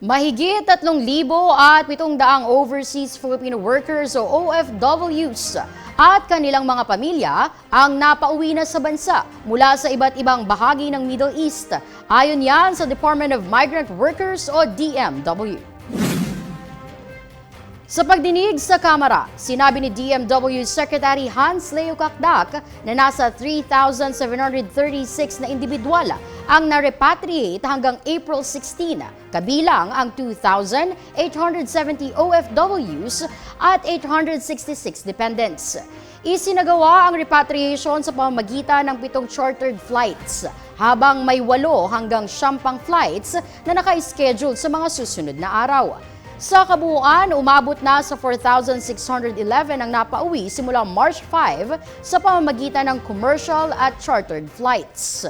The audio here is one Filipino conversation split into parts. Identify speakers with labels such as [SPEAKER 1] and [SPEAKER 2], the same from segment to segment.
[SPEAKER 1] Mahigit 3,700 overseas Filipino workers o OFWs at kanilang mga pamilya ang napauwi na sa bansa mula sa iba't ibang bahagi ng Middle East. Ayon yan sa Department of Migrant Workers o DMW. Sa pagdinig sa Kamara, sinabi ni DMW Secretary Hans Leo Kakdak na nasa 3,736 na individual ang na-repatriate hanggang April 16, kabilang ang 2,870 OFWs at 866 dependents. Isinagawa ang repatriation sa pamamagitan ng 7 chartered flights, habang may 8 hanggang 10 flights na naka-schedule sa mga susunod na araw. Sa kabuuan, umabot na sa 4,611 ang napauwi simula March 5 sa pamamagitan ng commercial at chartered flights.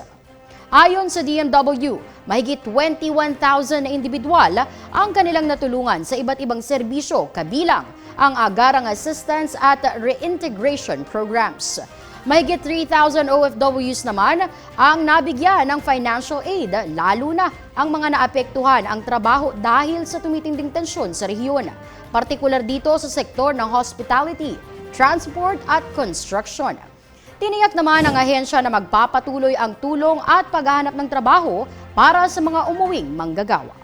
[SPEAKER 1] Ayon sa DMW, mahigit 21,000 na individual ang kanilang natulungan sa iba't ibang serbisyo, kabilang ang agarang assistance at reintegration programs. Mahigit 3,000 OFWs naman ang nabigyan ng financial aid, lalo na ang mga naapektuhan ang trabaho dahil sa tumitinding tensyon sa rehiyon, partikular dito sa sektor ng hospitality, transport at construction. Tiniyak naman ng ahensya na magpapatuloy ang tulong at paghahanap ng trabaho para sa mga umuwing manggagawa.